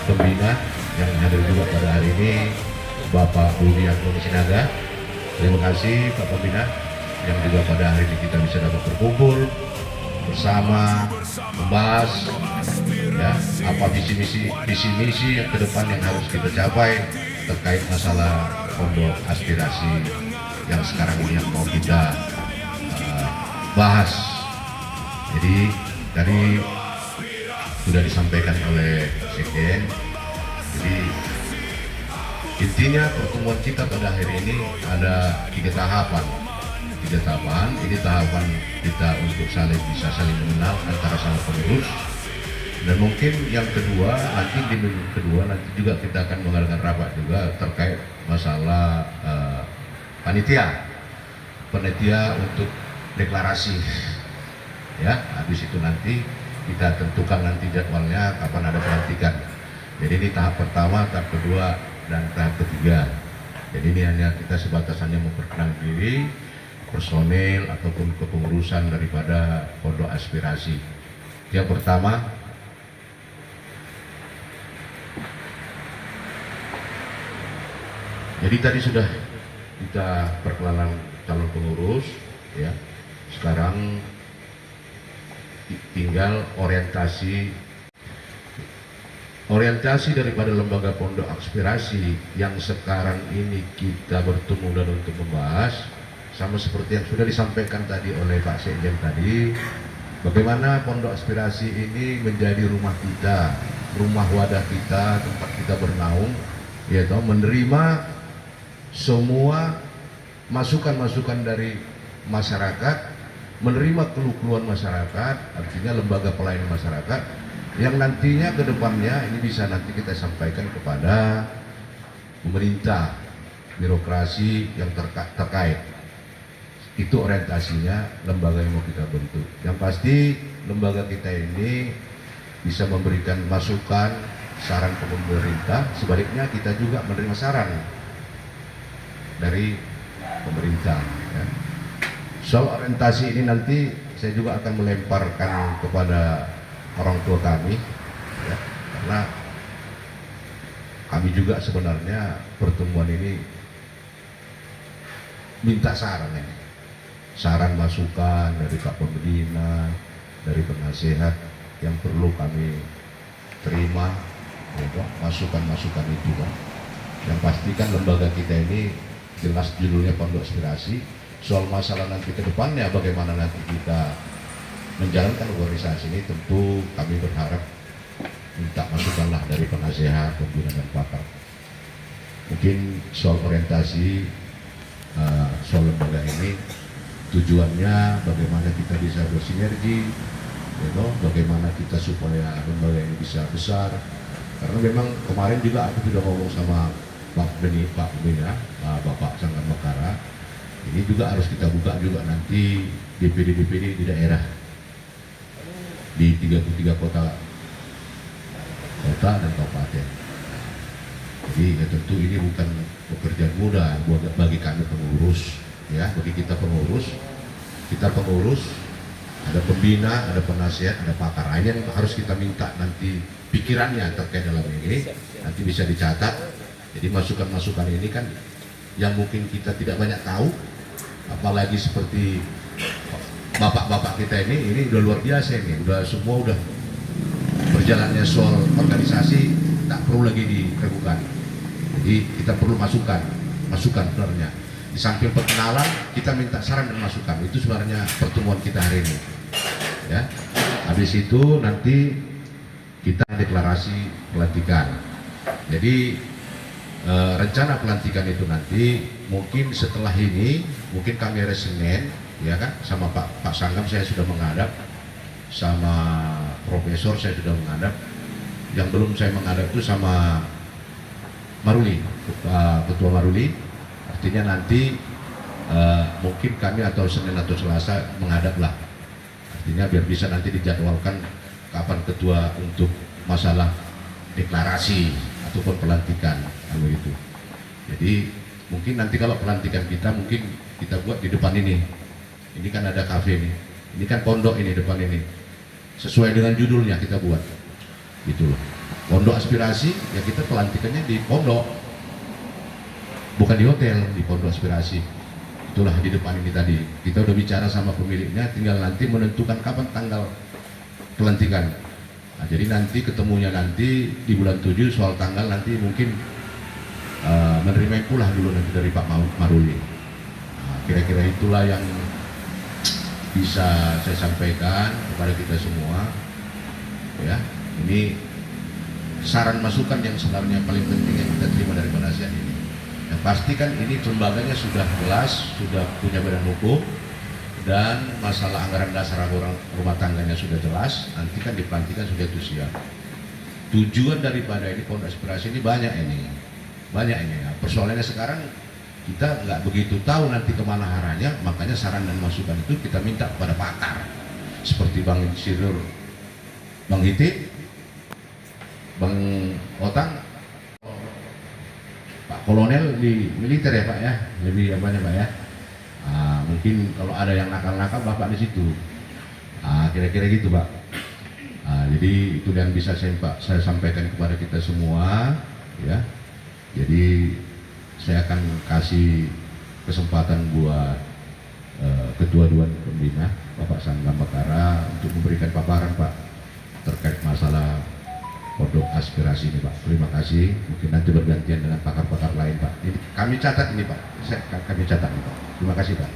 pembina yang hadir juga pada hari ini, Bapak Budi Agung Sinaga. Terima kasih Pak Pembina yang juga pada hari ini kita bisa dapat berkumpul bersama membahas ya apa visi misi yang ke depan yang harus kita capai terkait masalah pondok aspirasi yang sekarang ini yang mau kita bahas. Jadi tadi sudah disampaikan oleh Sekjen. Jadi intinya pertemuan kita pada hari ini ada tiga tahapan. Ini tahapan kita untuk bisa saling mengenal antara sama pengurus. Dan mungkin yang kedua, nanti di minggu kedua nanti juga kita akan mengadakan rapat juga terkait masalah panitia untuk deklarasi. Ya, habis itu nanti kita tentukan nanti jadwalnya kapan ada pelantikan. Jadi ini tahap pertama, tahap kedua, dan tahap ketiga. Jadi ini hanya kita sebatas hanya memperkenalkan diri personel ataupun kepengurusan daripada pondok aspirasi. Yang pertama, jadi tadi sudah kita perkenalan calon pengurus, ya. Sekarang tinggal orientasi daripada lembaga pondok aspirasi yang sekarang ini kita bertemu dan untuk membahas, sama seperti yang sudah disampaikan tadi oleh Pak Sekjen tadi, bagaimana pondok aspirasi ini menjadi rumah kita, rumah wadah kita, tempat kita bernaung, yaitu menerima semua masukan-masukan dari masyarakat, menerima keluhan masyarakat, artinya lembaga pelayanan masyarakat yang nantinya ke depannya ini bisa nanti kita sampaikan kepada pemerintah, birokrasi yang terkait. Itu orientasinya lembaga yang mau kita bentuk. Yang pasti lembaga kita ini bisa memberikan masukan, saran ke pemerintah, sebaliknya kita juga menerima saran dari pemerintah. Ya. Soal orientasi ini nanti saya juga akan melemparkan kepada orang tua kami, ya, karena kami juga sebenarnya pertemuan ini minta saran ini. Saran masukan dari Pak Pembina, dari penasehat yang perlu kami terima, ya, masukan-masukan itu kan. Yang pastikan lembaga kita ini jelas judulnya Pondok Aspirasi. Soal masalah nanti ke depannya bagaimana nanti kita menjalankan organisasi ini, tentu kami berharap minta masukanlah dari penasehat, pembina dan pakar. Mungkin soal orientasi soal lembaga ini tujuannya bagaimana kita bisa bersinergi, bagaimana kita supaya lembaga ini bisa besar. Karena memang kemarin juga aku sudah ngomong sama Pak Pembina, Bapak Sanggan Mekara, ini juga harus kita buka juga nanti DPD di daerah di 33 kota dan kabupaten. Jadi ya tentu ini bukan pekerjaan mudah bagi kami pengurus, ya, bagi kita pengurus ada pembina, ada penasihat, ada pakar. Ini yang harus kita minta nanti pikirannya terkait dalam ini, nanti bisa dicatat. Jadi masukan-masukan ini kan yang mungkin kita tidak banyak tahu, apalagi seperti bapak-bapak kita ini udah luar biasa ini, semua udah berjalannya soal organisasi, tak perlu lagi diragukan. Jadi kita perlu masukan sebenarnya. Di samping perkenalan, kita minta saran dan masukan. Itu sebenarnya pertemuan kita hari ini. Ya, habis itu nanti kita deklarasi pelantikan. Jadi rencana pelantikan itu nanti mungkin setelah ini, mungkin kami hari Senin, ya kan, sama Pak Sanggam saya sudah menghadap, sama Profesor saya sudah menghadap. Yang belum saya menghadap itu sama Maruli, Ketua Maruli. Artinya nanti mungkin kami atau Senin atau Selasa menghadaplah. Artinya biar bisa nanti dijadwalkan kapan ketua untuk masalah deklarasi ataupun pelantikan, kalau itu. Jadi mungkin nanti kalau pelantikan kita mungkin kita buat di depan ini. Ini kan ada kafe nih. Ini kan pondok ini depan ini. Sesuai dengan judulnya kita buat. Gitu loh. Pondok Aspirasi ya kita pelantikannya di pondok, bukan di hotel, di Pondok Aspirasi. Itulah di depan ini tadi. Kita udah bicara sama pemiliknya, tinggal nanti menentukan kapan tanggal pelantikan. Nah, jadi nanti ketemunya nanti di bulan 7 soal tanggal nanti mungkin menerima pulah dulu nanti dari Pak Maruli. Nah, kira-kira itulah yang bisa saya sampaikan kepada kita semua. Ya, ini saran masukan yang sebenarnya paling penting yang kita terima dari penasihat ini. Yang pasti kan ini lembaganya sudah jelas, sudah punya badan hukum, dan masalah anggaran dasar rumah tangganya sudah jelas. Nanti kan di pelantikan sudah itu siap. Tujuan daripada ini Pondok Aspirasi ini banyak ini. Nah, persoalannya sekarang kita nggak begitu tahu nanti kemana arahnya, makanya saran dan masukan itu kita minta kepada pakar seperti Bang Insinyur, Bang Hiti, Bang Otang, Pak Kolonel di militer ya Pak ya, lebih banyak Pak ya. Mungkin kalau ada yang nakal-nakal Bapak di situ. Kira-kira gitu Pak. Jadi itu yang bisa saya sampaikan kepada kita semua ya. Jadi saya akan kasih kesempatan buat Ketua Dewan Pembina Bapak Sanglam Bakara untuk memberikan paparan Pak terkait masalah Pondok Aspirasi ini Pak. Terima kasih. Mungkin nanti bergantian dengan pakar-pakar lain Pak. Ini kami catat ini Pak. Kami catat ini Pak. Terima kasih Pak.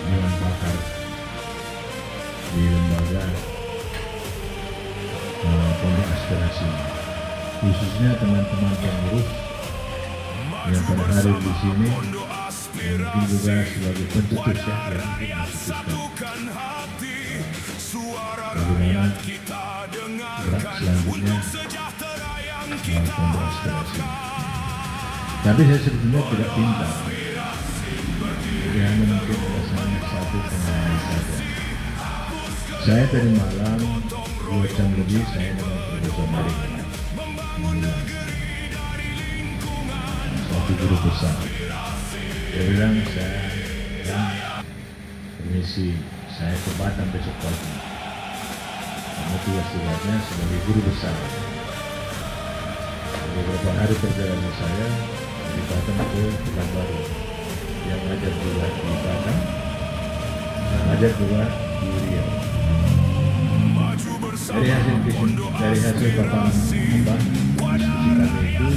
Dewan pakar di lembaga Pondok Aspirasi, khususnya teman-teman pengurus yang pada hari di sini, mungkin juga sebagai pencetus ya, yang mencetuskan bagaimana gerak selanjutnya Pondok Aspirasi. Tapi saya sebetulnya tidak pintar, jadi hanya mungkin alasannya satu pengalaman saja. Saya tadi malam 2 jam lebih saya dengan Profesor Marik, suatu guru besar. Dia bilang, permisi, saya ke Batam besok pagi. Kamu tugas-tugasnya sebagai guru besar. Beberapa hari perjalanan saya dari Batam ke Pekanbaru, yang ngajar juga di Batam, ngajar juga di Riau. Dari hasil pertemuan diskusi kami itu,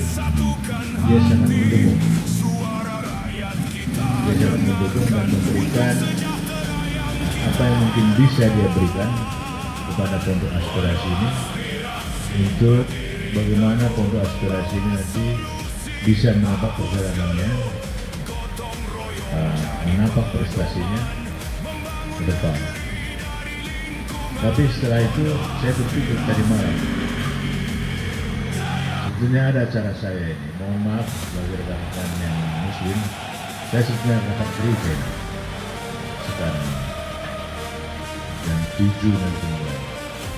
dia sangat mendukung. Dia sangat mendukung dan memberikan apa yang mungkin bisa dia berikan kepada Pondok Aspirasi ini, untuk bagaimana Pondok Aspirasi ini nanti bisa menapak perjalanannya, menapak prestasinya ke depan. Tapi setelah itu saya berpikir tadi malam, sebetulnya ada acara saya ini, mohon maaf bagi rekan-rekan yang muslim, saya sebetulnya akan gereja sekarang jam 7 nanti malam.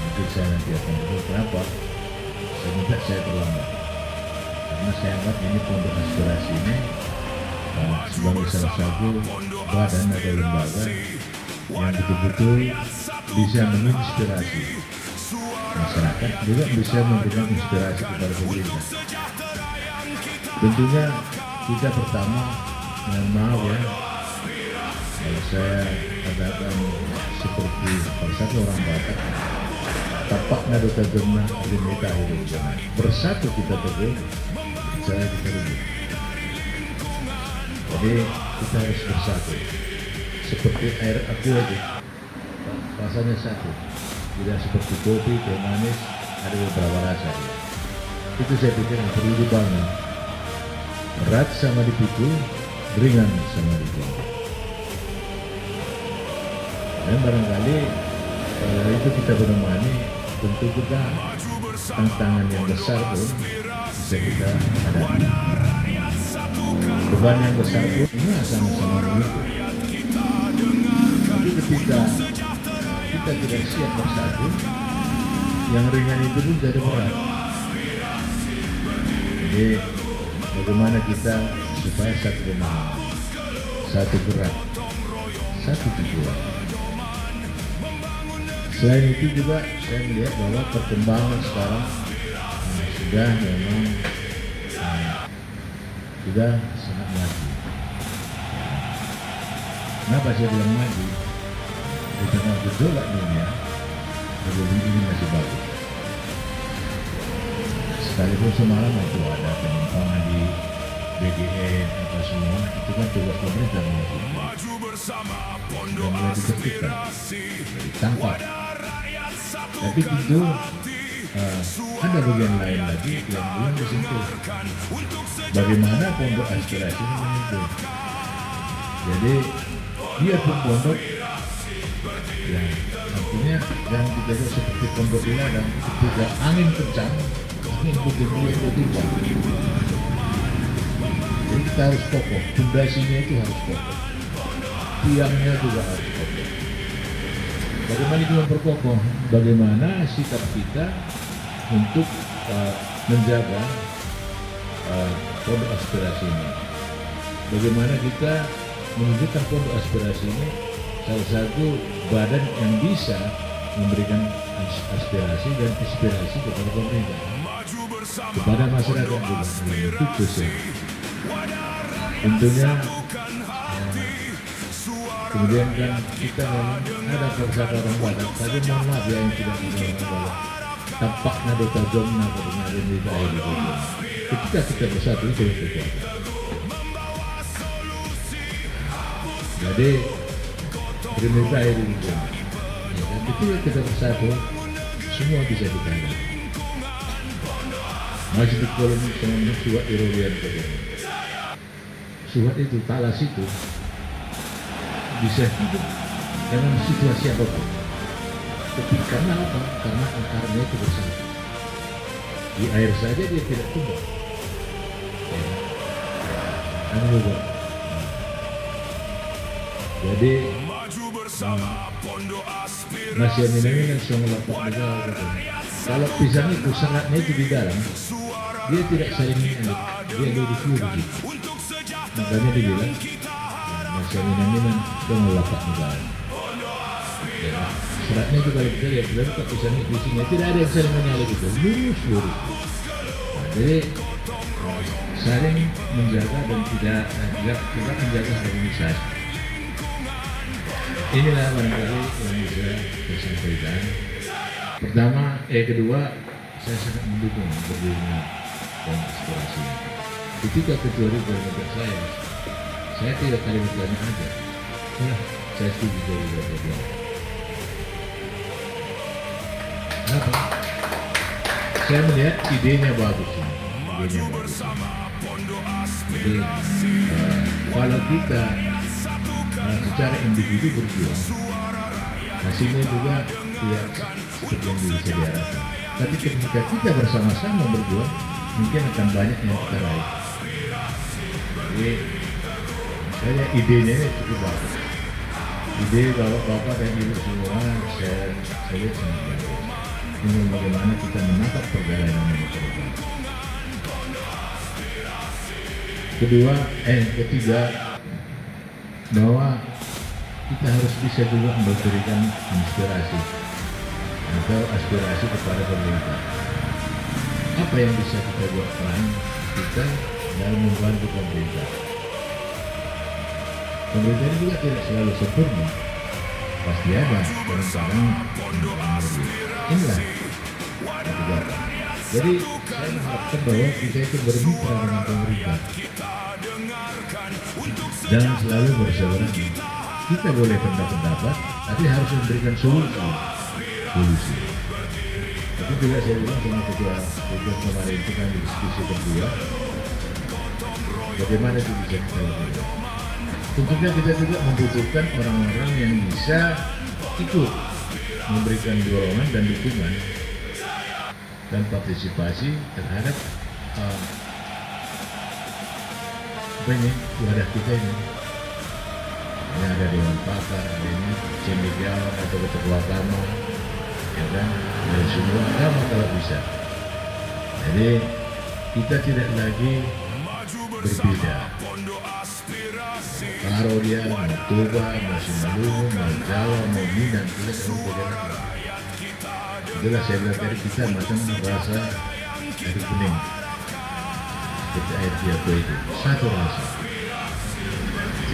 Mungkin saya nanti akan beritahu kenapa saya minta saya terlambat, karena saya anggap ini Pondok Aspirasi ini sebagai salah satu badan atau lembaga yang betul-betul bisa menginspirasi masyarakat, juga bisa memberikan inspirasi kepada pemerintah. Tentunya kita pertama, mohon maaf ya, kalau saya katakan seperti satu orang Batak, tapaknya duta gemna, alimita hidup jangan. Bersatu kita teguh, saya kita ribut. Jadi kita harus bersatu. Seperti air aku aja, rasanya satu. Tidak seperti kopi, teh manis, ada beberapa rasa. Itu saya pikir yang perlu dibangun. Berat sama dipikul, ringan sama dipikul. Dan barangkali kalau itu kita menemani, tentu kita tantangan yang besar pun bisa kita hadapi. Beban yang besar pun ini sama-sama memikul. Tapi ketika kita tidak siap bersatu, yang ringan itu pun jadi berat. Jadi bagaimana kita supaya satu pemahaman, satu gerak, satu tujuan. Selain itu juga saya melihat bahwa perkembangan sekarang sudah memang sudah sangat maju. Kenapa saya bilang maju? Di tengah gejolak dunia, Republik ini masih bagus. Sekalipun semalam itu ada penyimpangan di BGN apa semua, itu kan tugas pemerintah menghukum. Dan mulai ditertibkan, ditangkap. Tapi tentu ada bagian lain lagi yang belum disentuh. Bagaimana pondok aspirasi menyentuh? Jadi dia pun pondok, ya artinya yang kita lihat seperti pondok ini dan ketika angin kencang, angin putih-putih tiba. Jadi kita harus kokoh, fondasinya itu harus kokoh, tiangnya juga harus kokoh. Bagaimana itu memperkokoh? Bagaimana sikap kita untuk menjaga pondok aspirasi ini? Bagaimana kita menunjukkan pondok aspirasi ini salah satu badan yang bisa memberikan aspirasi dan inspirasi kepada pemerintah, kepada masyarakat juga untuk sosial. Tentunya kemudian kan kita ada persatuan orang Batak, tapi mohon maaf ya yang tidak ada orang Batak. Tampak nado tajam nado nado di daerah itu. Ketika kita bersatu itu yang terjadi. Jadi bermitra itu. Dan ketika kita bersatu, semua bisa dikandung. Masih di kolom dengan suat ironian saja. Suat itu, talas itu bisa hidup dengan situasi apapun. Tapi karena apa? Karena akarnya itu bersatu. Di air saja dia tidak tumbang. Ya. Jadi nasi ini kan semua lapak negara. Kalau pisang itu seratnya itu di dalam, dia tidak saling menyalip, dia lebih fluid. Makanya dibilang nasi ini semua lapak negara. Ya. Seratnya juga kita lihat, kalau pisangnya di sini tidak ada yang saling menyalip itu, lurus. Jadi saling menjaga dan tidak menjaga harmonisasi. Inilah barangkali yang bisa saya sampaikan. Pertama, kedua, saya sangat mendukung berdirinya pondok aspirasi. Ketika ketua mengajak saya tidak kalimat banyak aja. Ya, saya setuju dari beliau. Kenapa? Saya melihat idenya bagus ini. Jadi, kalau kita secara individu berjuang, hasilnya juga tidak seperti yang bisa diharapkan. Tapi ketika kita bersama-sama berjuang, mungkin akan banyak yang kita raih. Jadi, saya idenya ini cukup bagus. Ide bapak-bapak dan ibu semua, saya lihat sangat bagus. Ini bagaimana kita menangkap pergerakan ini ke depan. Ketiga, bahwa kita harus bisa juga memberikan inspirasi atau aspirasi kepada pemerintah. Apa yang bisa kita buat peran kita dalam membantu pemerintah? Pemerintah ini juga tidak selalu sempurna, pasti ada kadang-kadang inilah kebijakan. Jadi saya mengharapkan bahwa kita itu bermitra dengan pemerintah. Jangan selalu berseberangan. Kita boleh pendapat, tapi harus memberikan solusi. Tapi juga saya bilang sama ketua kemarin itu kan diskusi berdua, bagaimana itu bisa kita lakukan. Tentunya kita juga membutuhkan orang-orang yang bisa ikut memberikan dorongan dan dukungan dan partisipasi terhadap wadah kita ini. Ini ada Dewan Pakar, ada ini cendekiawan atau ketua agama, ya kan, dari semua agama kalau bisa. Jadi kita tidak lagi berbeda. Aro dia, mau Toba, mau Simalungun, mau Jawa, mau Minang, kita selalu berjalan. Itulah saya bilang tadi kita macam rasa air kuning, seperti air piatu itu, satu rasa.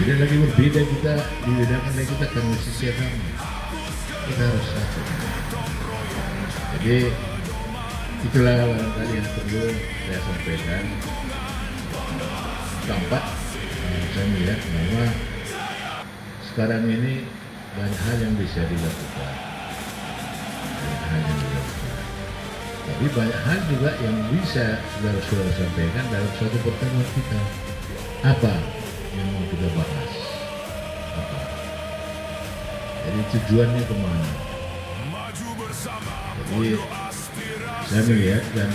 Tidak lagi berbeda, kita dibedakan lagi kita karena sisi agama. Kita harus satu. Jadi itulah barangkali yang perlu saya sampaikan. Keempat, saya melihat bahwa sekarang ini banyak hal yang bisa dilakukan. Tapi banyak hal juga yang bisa saudara-saudara sampaikan dalam suatu pertemuan kita. Apa yang mau kita bahas? Apa? Jadi tujuannya kemana? Jadi saya melihat dan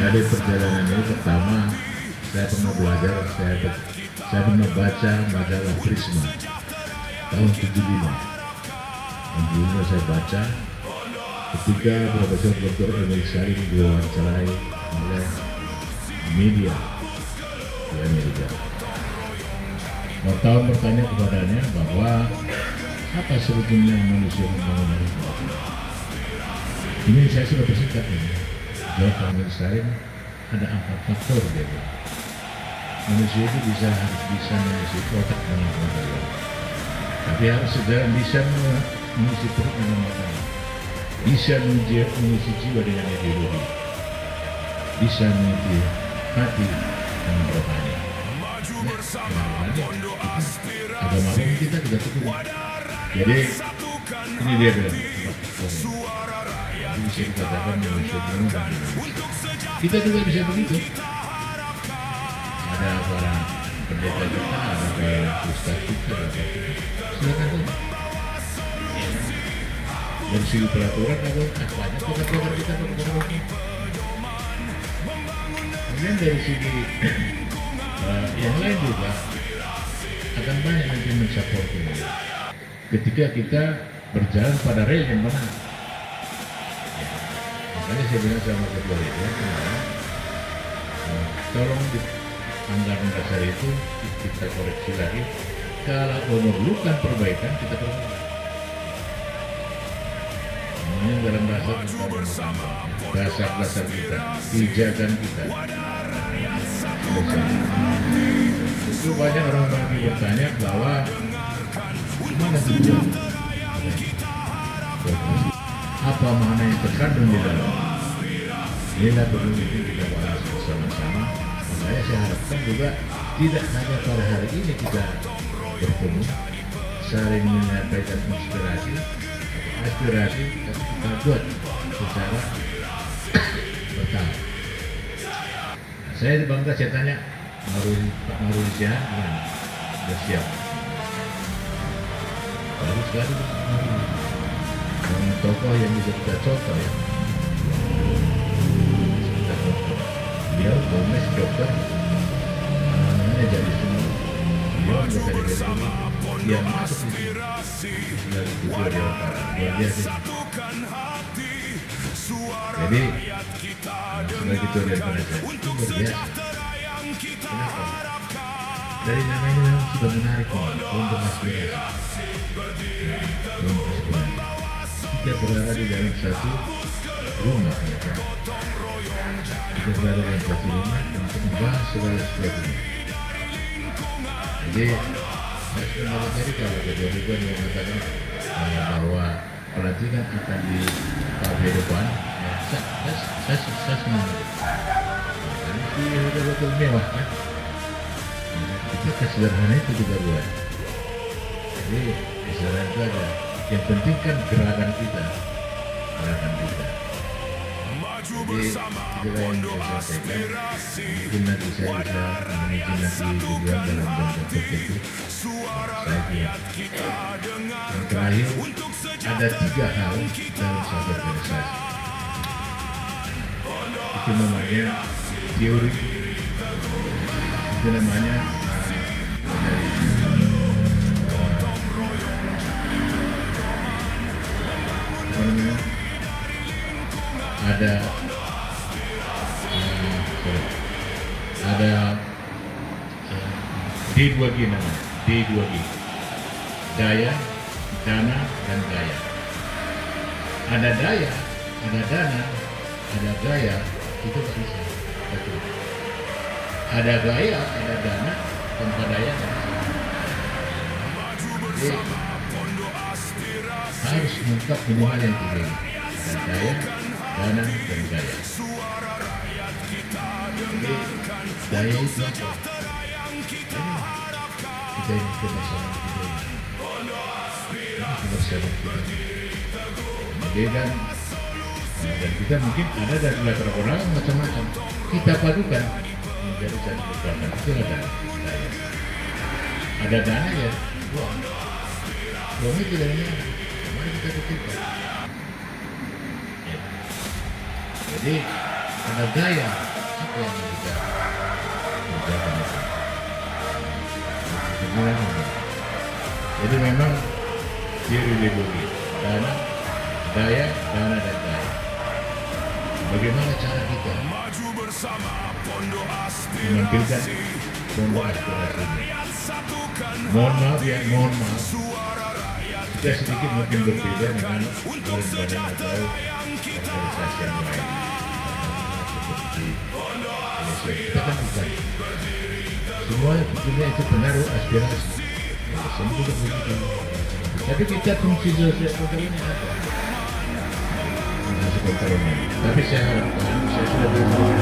dari perjalanan ini pertama saya pernah belajar, saya pernah baca majalah Prisma tahun 75. Dan dulu saya baca ketika Profesor Dr. Emil Salim diwawancarai oleh media di Amerika. Wartawan bertanya kepadanya bahwa apa sebetulnya manusia membangun hari ini? Ini saya sudah bersingkat ini. Dr. Emil Salim ada 4 faktor dia bilang. Manusia itu harus bisa mengisi otak dengan pengetahuan, tapi harus segera bisa mengisi perut dengan makanan, bisa mengisi jiwa dengan ideologi, bisa mengisi hati dengan rohani. Agama pun kita tidak cukup. Jadi ini dia bilang, bisa dikatakan manusia penuh dan Indonesia. Kita juga bisa begitu. Ada para pendeta kita, ada para ustaz kita, silakan saja. Dari segi peraturan ada banyak peraturan kita berkomunikasi. Kemudian dari segi yang lain juga akan banyak nanti mensupport ini. Ketika kita berjalan pada rel yang benar. Makanya saya bilang sama ketua itu, tolong di anggaran dasar itu kita koreksi lagi. Kalau memerlukan perbaikan, kita perbaiki. Namanya dalam dasar kita, pijakan kita. Itu banyak orang-orang yang bertanya bahwa mana tujuan? Apa makna yang terkandung di dalam? Inilah perlu kita bahas bersama-sama. Makanya saya harapkan juga tidak hanya pada hari ini kita bertemu, saling menyampaikan inspirasi atau aspirasi, tapi kita buat secara bertahap. Saya bangga, saya tanya Pak Maruli Sihan gimana? Sudah siap? Baru sekali Pak Maruli. Orang tokoh yang bisa kita contoh ya. Dia Gomez dokter, anaknya jadi semua. Dia anggota DPR yang masuk di sini dari tujuh dia luar biasa. Jadi sebagai ketua Dewan Penasehat itu luar biasa. Kenapa? Dari namanya memang sudah menarik untuk aspirasi. Kita berada di dalam satu rumah ya. Kita berada dalam satu rumah untuk membahas segala sesuatunya. Jadi saya sudah tadi kalau ketua Dewan yang mengatakan bahwa pelantikan akan di tahun depan, saya semangat. Ini betul-betul mewah kan? Kita kesederhanaan itu kita buat. Jadi kesederhanaan itu ada. Yang penting kan gerakan kita. Jadi itulah yang saya sampaikan. Mungkin nanti saya bisa memiliki nanti tujuan dalam bentuk tertentu. Saya kira. Yang terakhir, ada 3 hal dalam satu organisasi. Itu namanya teori, itu namanya ada D2G namanya. D2G. Daya, dana, dan gaya. Ada daya, ada dana, ada gaya, itu nggak bisa. Betul. Ada gaya, ada dana, tanpa daya nggak bisa. Jadi harus mengungkap minimal yang tiga ini. Ada daya, dana, dan gaya. Jadi daya itu apa? Kita ini kebersamaan kita ini. Kebersamaan kita. Jadi kan, dan kita mungkin ada dari latar orang macam-macam. Kita padukan menjadi satu kekuatan. Itu ada daya. Ada dana ya, uang. Uangnya tidak ada. Mari kita kutipkan. Ya. Jadi ada gaya. Apa yang kita kerjakan itu? Jadi memang ciri ideologi dana, daya, dana dan gaya. Bagaimana cara kita menampilkan pondok aspirasi ini? Mohon maaf ya, mohon maaf. Kita sedikit mungkin berbeda dengan badan atau organisasi yang lain. Seperti kita kan bukan. Semua sebetulnya itu penaruh aspirasi. Semua juga begitu. Tapi kita fungsi sosial ini apa? Tapi saya harapkan, saya sudah berpikir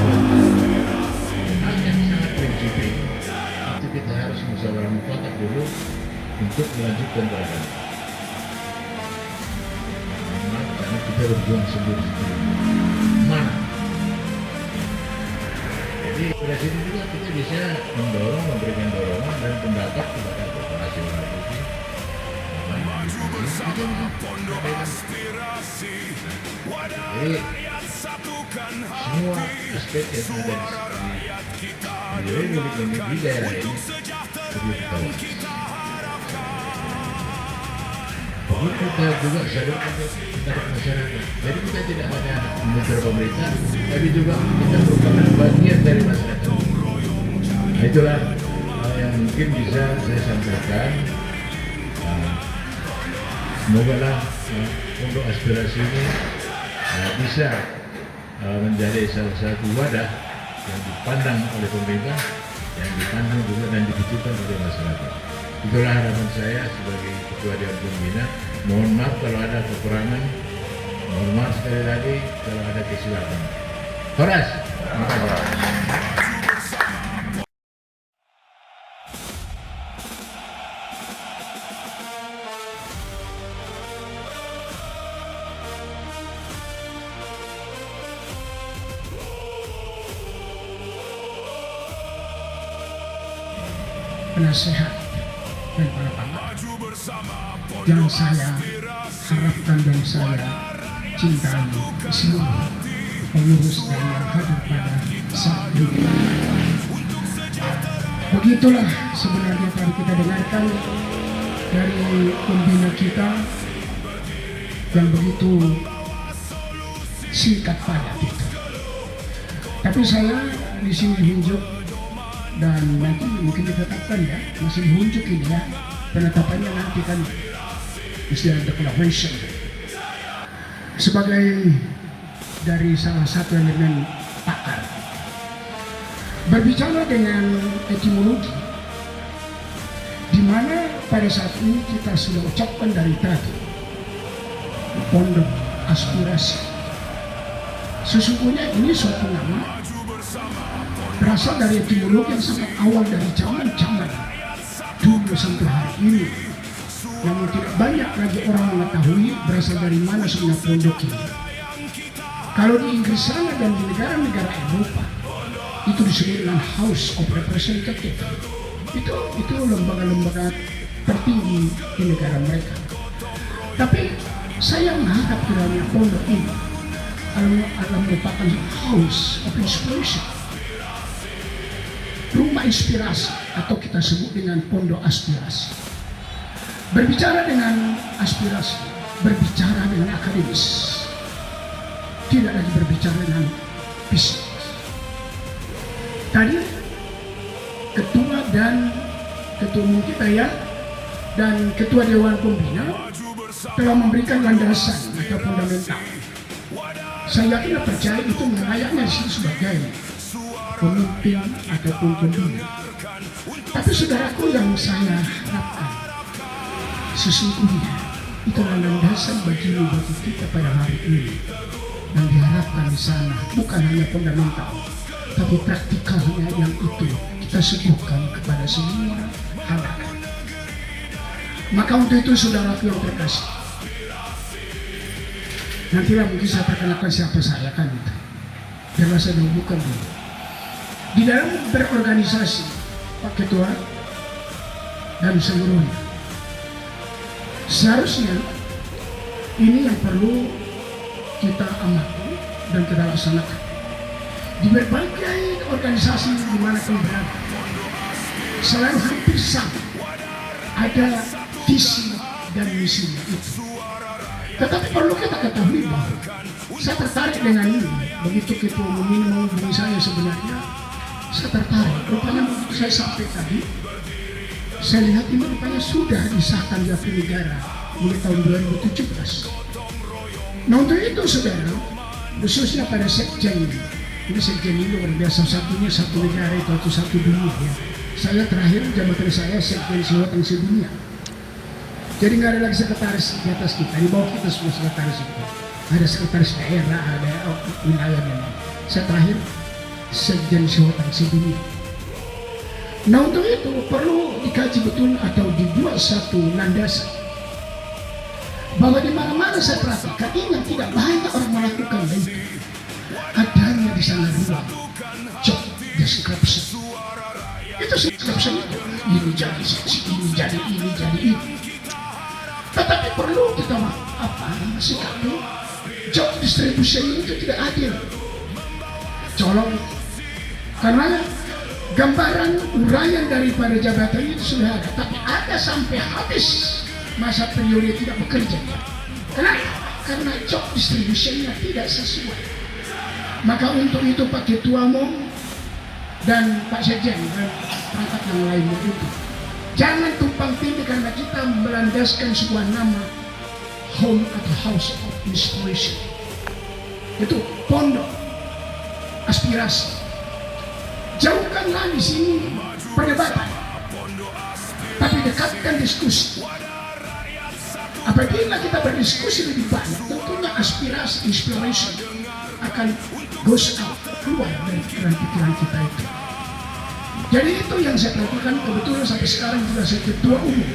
hal yang sangat prinsipil itu kita harus musyawarah mufakat dulu untuk melanjutkan beragam. Karena kita berjuang sendiri. Mana? Jadi pada sini juga kita bisa mendorong, memberikan dorongan dan pendapat kepada korporasi organisasi. Jadi semua aspek yang ada di Republik ini, di daerah ini perlu kita lakukan. Perlu kita juga sadarkan kepada masyarakat. Jadi kita tidak hanya membentuk pemerintah, tapi juga kita merupakan bagian dari masyarakat. Nah, itulah yang mungkin bisa saya sampaikan. Semoga lah untuk aspirasi ini bisa menjadi salah satu wadah yang dipandang oleh pemerintah, yang dipandang juga dan dibutuhkan oleh masyarakat. Itulah harapan saya sebagai Ketua Dewan Pembina. Mohon maaf kalau ada kekurangan, mohon maaf sekali lagi kalau ada kesilapan. Horas, terima kasih. Penasehat dan para pakar yang saya harapkan dan saya cintai seluruh pengurus dan yang hadir pada saat ini. Begitulah sebenarnya tadi kita dengarkan dari pembina kita yang begitu singkat padat itu. Tapi saya di sini diunjuk dan nanti mungkin ditetapkan ya, masih diunjuk ini ya, penetapannya nanti kan mesti ada declaration sebagai dari salah satu elemen pakar. Berbicara dengan etimologi, di mana pada saat ini kita sudah ucapkan dari tadi, pondok aspirasi. Sesungguhnya ini suatu nama berasal dari etimologi yang sangat awal dari zaman-zaman dulu sampai hari ini. Namun tidak banyak lagi orang mengetahui berasal dari mana sebenarnya pondok ini. Kalau di Inggris sana dan di negara-negara Eropa itu disebut dengan House of Representatives. Itu lembaga-lembaga tertinggi di negara mereka. Tapi saya mengharap kiranya pondok ini adalah merupakan House of Inspiration, rumah inspirasi, atau kita sebut dengan pondok aspirasi. Berbicara dengan aspirasi, berbicara dengan akademis, tidak lagi berbicara dengan bisnis. Tadi ketua dan ketua umum kita ya, dan ketua Dewan Pembina telah memberikan landasan atau fundamental. Saya yakin dan percaya itu melayaknya sebagai pemimpin ataupun pembina. Tapi saudaraku, yang saya harapkan sesungguhnya itulah landasan bagi kita pada hari ini. Dan diharapkan di sana bukan hanya fundamental, tapi praktikalnya yang itu kita suguhkan kepada semua halayak. Maka untuk itu saudaraku yang terkasih, nantilah mungkin saya perkenalkan siapa saya kan itu. Biarlah saya bukan dulu. Di dalam berorganisasi, Pak Ketua dan seluruhnya, seharusnya ini yang perlu kita amati dan kita laksanakan. Di berbagai organisasi di mana pun berada, selalu hampir sama ada visi dan misinya itu. Tetapi perlu kita ketahui bahwa saya tertarik dengan ini. Begitu ketua umum ini menghubungi saya, sebenarnya saya tertarik. Rupanya begitu saya sampai tadi, saya lihat ini rupanya sudah disahkan di Api Negara mulai tahun 2017. Nah untuk itu saudara, khususnya pada Sekjen ini luar biasa, satunya satu negara itu satu dunia ya. Saya terakhir jabatan saya Sekjen Sulawesi sedunia. Jadi nggak ada lagi sekretaris di atas kita, di bawah kita semua sekretaris itu. Ada sekretaris daerah, ada wilayah dan saya terakhir Sekjen Sulawesi sedunia. Nah untuk itu perlu dikaji betul atau dibuat satu landasan bahwa di mana-mana saya perhatikan ingat tidak banyak orang melakukan itu. Adanya di sana ruang job description. Itu description itu ini jadi ini jadi ini jadi ini. Tetapi perlu kita sikapi job distribution itu tidak adil. Colong karena gambaran uraian daripada jabatan itu sudah ada, tapi ada sampai habis masa periode tidak bekerja. Kenapa? Karena job distribution-nya tidak sesuai. Maka untuk itu Pak Ketua Umum dan Pak Sekjen dan perangkat yang lainnya itu jangan tumpang tindih karena kita melandaskan sebuah nama home atau house of inspiration. Itu pondok aspirasi. Jauhkanlah di sini perdebatan, tapi dekatkan diskusi. Apabila kita berdiskusi lebih banyak, tentunya aspirasi, inspiration akan goes out, keluar dari pikiran-pikiran kita itu. Jadi itu yang saya lakukan. Kebetulan sampai sekarang juga saya ketua umum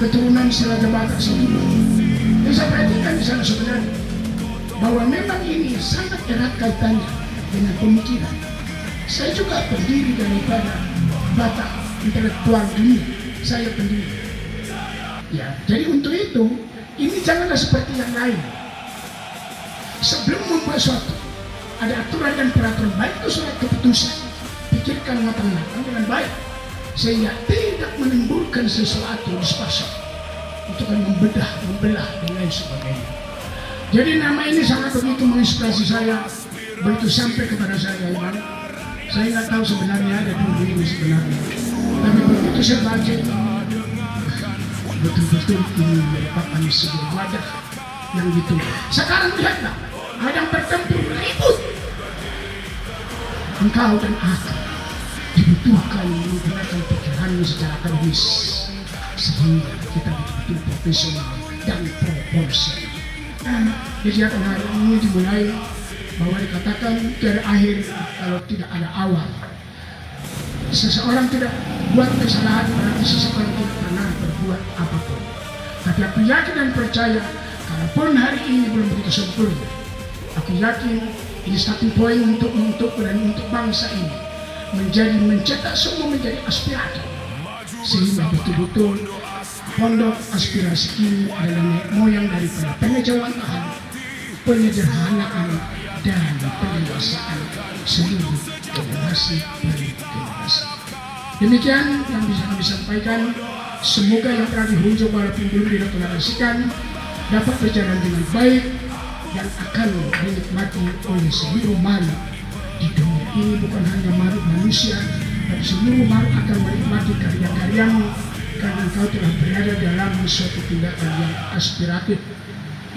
keturunan Sila Jabatan Sedunia. Yang saya perhatikan di sana sebenarnya bahwa memang ini sangat erat kaitannya dengan pemikiran. Saya juga pendiri daripada Batak Intelektual Dunia. Saya pendiri. Ya, jadi untuk itu ini janganlah seperti yang lain. Sebelum membuat suatu, ada aturan dan peraturan, baik itu surat keputusan, pikirkan matang-matang dengan baik sehingga tidak menimbulkan sesuatu dispersi untuk membelah dan lain sebagainya. Jadi nama ini sangat begitu menginspirasi saya, begitu sampai kepada saya Iman. Saya nggak tahu sebenarnya ada dulu ini sebenarnya, tapi begitu saya baca betul-betul ini merupakan sebuah wadah yang gitu. Sekarang lihatlah, ada yang bertempur ribut. Engkau dan aku dibutuhkan menggunakan pikirannya secara akademis sehingga kita betul-betul profesional dan proporsional. Dan kegiatan hari ini dimulai bahwa dikatakan dari akhir kalau tidak ada awal. Seseorang tidak buat kesalahan berarti seseorang tidak pernah berbuat apapun. Tapi aku yakin dan percaya kalaupun hari ini belum begitu sempurna, aku yakin ini satu poin untuk dan untuk bangsa ini mencetak semua menjadi aspirator sehingga betul-betul pondok aspirasi ini adalah nenek moyang daripada pengejauhan, penyederhanaan dan pendewasaan seluruh generasi per generasi. Demikian yang bisa kami sampaikan. Semoga yang telah dihujung walaupun belum dideklarasikan dapat berjalan dengan baik dan akan dinikmati oleh seluruh makhluk di dunia ini, bukan hanya makhluk manusia, tapi seluruh makhluk akan menikmati karya-karyamu karena engkau telah berada dalam suatu tindakan yang aspiratif.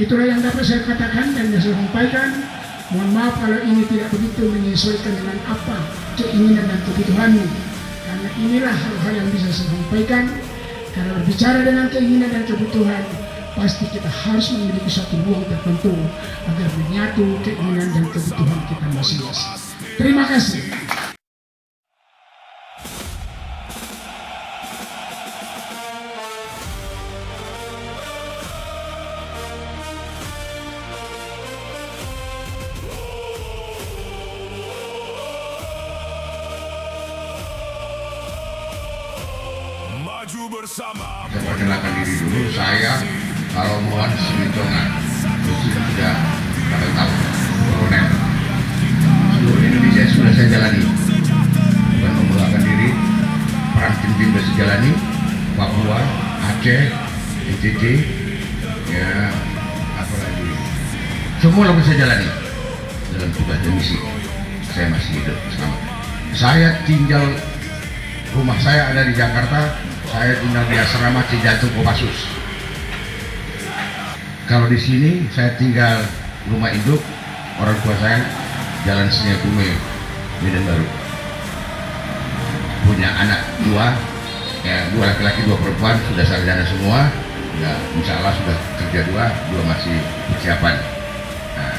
Itulah yang dapat saya katakan dan saya sampaikan. Mohon maaf kalau ini tidak begitu menyesuaikan dengan apa keinginan dan kebutuhanmu, karena inilah hal-hal yang bisa saya sampaikan. Karena berbicara dengan keinginan dan kebutuhan, pasti kita harus memiliki suatu ruang tertentu agar menyatu keinginan dan kebutuhan kita masing-masing. Terima kasih. Saya perkenalkan diri dulu, saya kalau mohon Silitongan, sudah pada tahu, kolonel. Seluruh Indonesia sudah saya jalani, bukan memperkenalkan diri, peran tim sudah saya jalani, Papua, Aceh, NTT, ya apa lagi, semua lalu saya jalani dalam tugas dan misi. Saya masih hidup selamat. Saya tinggal, rumah saya ada di Jakarta. Saya tinggal di asrama Cijantung Kopassus. Kalau di sini saya tinggal rumah induk, orang tua saya Jalan Senyakume, Medan Baru. Punya anak dua, ya, 2 laki-laki 2 perempuan, sudah sarjana semua. Ya, insya Allah sudah kerja 2 masih persiapan. Nah,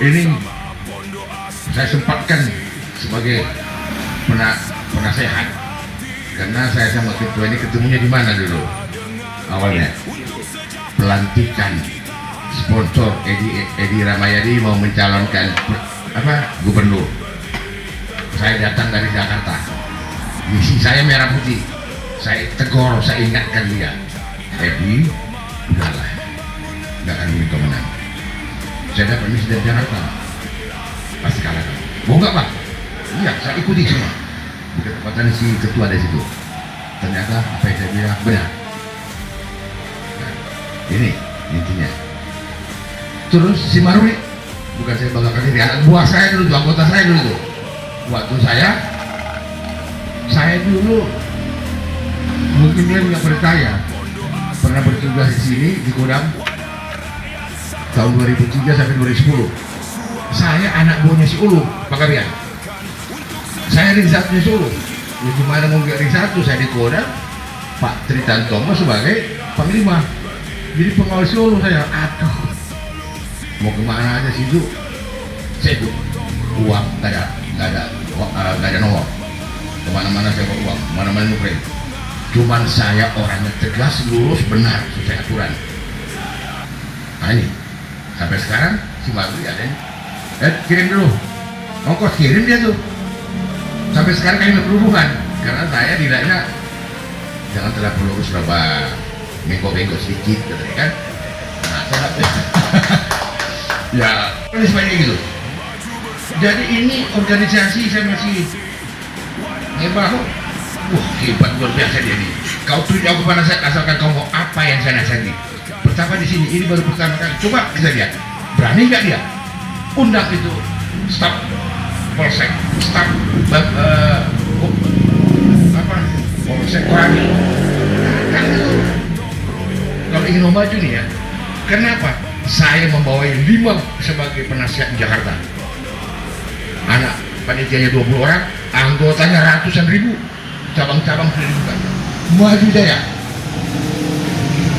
ini saya sempatkan sebagai penasehat. Karena saya sama ketua ini ketemunya di mana dulu awalnya? Pelantikan sponsor Edi Ramayadi mau mencalonkan gubernur. Saya datang dari Jakarta. Misi saya merah putih. Saya tegur, saya ingatkan dia. Edi, udahlah, nggak akan mungkin kau menang. Saya dapat misi dari Jakarta. Pasti kalah kan? Mau nggak Pak? Iya, saya ikuti semua. Ketepatan si ketua dari situ, ternyata apa yang saya bilang benar. Nah, ini intinya. Terus si Maruli, bukan saya banggakan diri, anak buah saya dulu, anggota saya dulu tuh. Waktu saya dulu mungkin dia nggak percaya, pernah bertugas di sini di Kodam tahun 2003 sampai 2010. Saya anak buahnya si Ulu, Pak Kabian. Saya di satu Solo, ya gimana mau di satu, saya di Kodam, Pak Tritantomo sebagai panglima, jadi pengawal Solo saya. Aduh, mau kemana aja sih itu, saya ikut, uang nggak ada nomor, kemana-mana saya bawa uang, kemana-mana nuklir. Cuman saya orangnya tegas, lurus, benar, sesuai aturan. Nah ini, sampai sekarang si Maruli ada ini, kirim dulu, ongkos kirim dia tuh. Sampai sekarang kami berhubungan karena saya tidaknya jangan terlalu lurus berapa bengkok-bengkok sedikit gitu kan. Nah, saya ya ini sebenarnya gitu. Jadi ini organisasi saya masih hebat. Wah, hebat luar biasa dia ini. Kau tunjuk aku pada saya asalkan kau mau apa yang saya nasihati. Pertama di sini, ini baru pertama kali. Coba kita lihat, berani nggak dia? Undang itu staf Polsek, staf Polsek Koramil. Kan itu kalau ingin mau maju nih ya. Kenapa? Saya membawai 5 sebagai penasihat di Jakarta. Anak panitianya 20 orang, anggotanya ratusan ribu, cabang-cabang sudah dibuka. Maju daya.